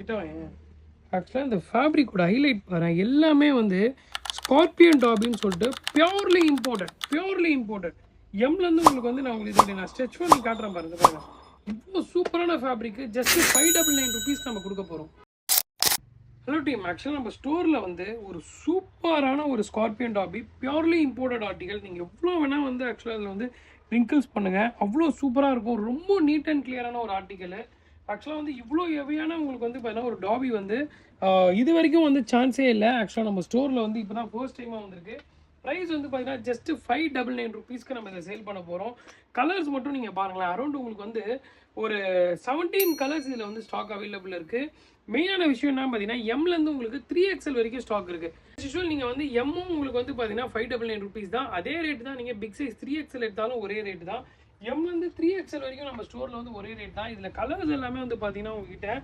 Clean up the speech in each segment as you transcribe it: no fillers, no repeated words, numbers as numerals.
கிட்ட ஆக்சுவலாக இந்த ஃபேப்ரிக்கோட ஹைலைட் பாரு எல்லாமே வந்து ஸ்கார்பியன் டாபின்னு சொல்லிட்டு பியூர்லி இம்போர்ட்டட் எம்லேருந்து உங்களுக்கு வந்து நான் உங்களுக்கு இதோட நான் ஸ்ட்ரெச் பண்ணி காட்டுறேன் பாருங்க. இவ்வளோ சூப்பரான ஃபேப்ரிக்கு ஜஸ்ட் 599 ருபீஸ் நம்ம கொடுக்க போகிறோம். ஹலோ டீம், ஆக்சுவலாக நம்ம ஸ்டோரில் வந்து ஒரு சூப்பரான ஒரு ஸ்கார்பியன் டாபி பியூர்லி இம்போர்ட்டட் ஆர்டிகல். நீங்கள் எவ்வளோ வேணால் வந்து ஆக்சுவலாக அதில் வந்து ரிங்கிள்ஸ் பண்ணுங்கள், அவ்வளோ சூப்பராக இருக்கும். ரொம்ப நீட் அண்ட் கிளியரான ஒரு ஆர்டிக்கல். ஆக்சுவலாக வந்து இவ்வளோ ஹெவியான உங்களுக்கு வந்து பார்த்தீங்கன்னா ஒரு டாபி வந்து இது வரைக்கும் வந்து சான்ஸே இல்லை. ஆக்சுவலாக நம்ம ஸ்டோரில் வந்து இப்போ தான் ஃபர்ஸ்ட் டைமாக வந்திருக்கு. ப்ரைஸ் வந்து பார்த்தீங்கன்னா ஜஸ்ட் 599 ருபீஸ்க்கு நம்ம இதை சேல் பண்ண போகிறோம். கலர்ஸ் மட்டும் நீங்கள் பாருங்களேன், அரௌண்ட் உங்களுக்கு வந்து ஒரு 17 கலர்ஸ் இதில் வந்து ஸ்டாக் அவைலபிள் இருக்குது. மெயினான விஷயம் என்ன பார்த்தீங்கன்னா எம்லேருந்து உங்களுக்கு 3XL வரைக்கும் ஸ்டாக் இருக்குது. யூஸ்வல் நீங்கள் வந்து எம்மும் உங்களுக்கு வந்து பார்த்தீங்கன்னா 599 ருபீஸ் தான். அதே ரேட் தான் நீங்கள் பிக் சைஸ் 3XL எடுத்தாலும் ஒரே ரேட் தான். எம்லேருந்து 3XL வரைக்கும் நம்ம ஸ்டோரில் வந்து ஒரே ரேட் தான். இதில் கலர்ஸ் எல்லாமே வந்து பார்த்தீங்கன்னா உங்ககிட்ட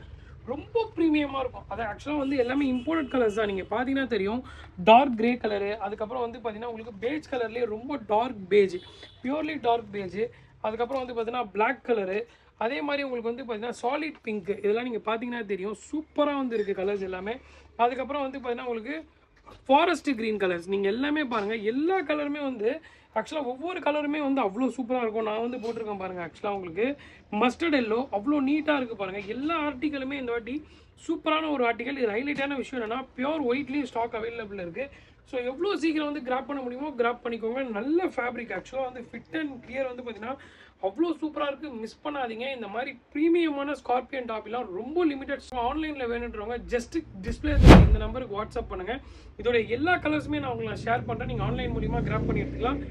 ரொம்ப ப்ரீமியமாக இருக்கும். அது ஆக்சுவலாக வந்து எல்லாமே இம்போர்ட்டட் கலர்ஸ் தான். நீங்கள் பார்த்தீங்கன்னா தெரியும், டார்க் கிரே கலரு, அதுக்கப்புறம் வந்து பார்த்தீங்கன்னா உங்களுக்கு பேஜ் கலர்லேயே ரொம்ப dark beige, purely dark beige, அதுக்கப்புறம் வந்து பார்த்தீங்கன்னா பிளாக் கலரு, அதே மாதிரி உங்களுக்கு வந்து பார்த்தீங்கன்னா சாலிட் பிங்க், இதெல்லாம் நீங்கள் பார்த்தீங்கன்னா தெரியும் சூப்பராக வந்து இருக்குது கலர்ஸ் எல்லாமே. அதுக்கப்புறம் வந்து பார்த்தீங்கன்னா உங்களுக்கு ஃபாரஸ்ட் க்ரீன் கலர்ஸ், நீங்கள் எல்லாமே பாருங்கள், எல்லா கலருமே வந்து ஆக்சுவலாக ஒவ்வொரு கலருமே வந்து அவ்வளோ சூப்பராக இருக்கும். நான் வந்து போட்டிருக்கேன் பாருங்கள், ஆக்சுவலாக உங்களுக்கு மஸ்டர்ட் எல்லோ அவ்வளோ நீட்டாக இருக்குது பாருங்கள். எல்லா ஆர்டிக்கலுமே இந்த வாட்டி சூப்பரான ஒரு ஆர்டிக்கல். இது ஹைலைட்டான விஷயம் என்னென்னா பியூர் ஒயிட்லேயும் ஸ்டாக் அவைலபிள் இருக்குது. ஸோ எவ்வளோ சீக்கிரம் வந்து கிராப் பண்ண முடியுமோ கிராப் பண்ணிக்கோங்க. நல்ல ஃபேப்ரிக், ஆக்சுவலாக வந்து ஃபிட் அண்ட் கிளியர் வந்து பார்த்தீங்கன்னா அவ்வளோ சூப்பராக இருக்குது. மிஸ் பண்ணாதீங்க. இந்த மாதிரி ப்ரீமியமான ஸ்கார்பியன் டாப்லாம் ரொம்ப லிமிடெட். ஆன்லைனில் வேணுன்றவங்க ஜஸ்ட் டிஸ்பிளே இந்த நம்பருக்கு வாட்ஸ்அப் பண்ணுங்கள். இதோட எல்லா கலர்ஸுமே நான் உங்களுக்கு ஷேர் பண்ணுறேன். நீங்கள் ஆன்லைன் மூலிமா கிராப் பண்ணி எடுத்துக்கலாம்.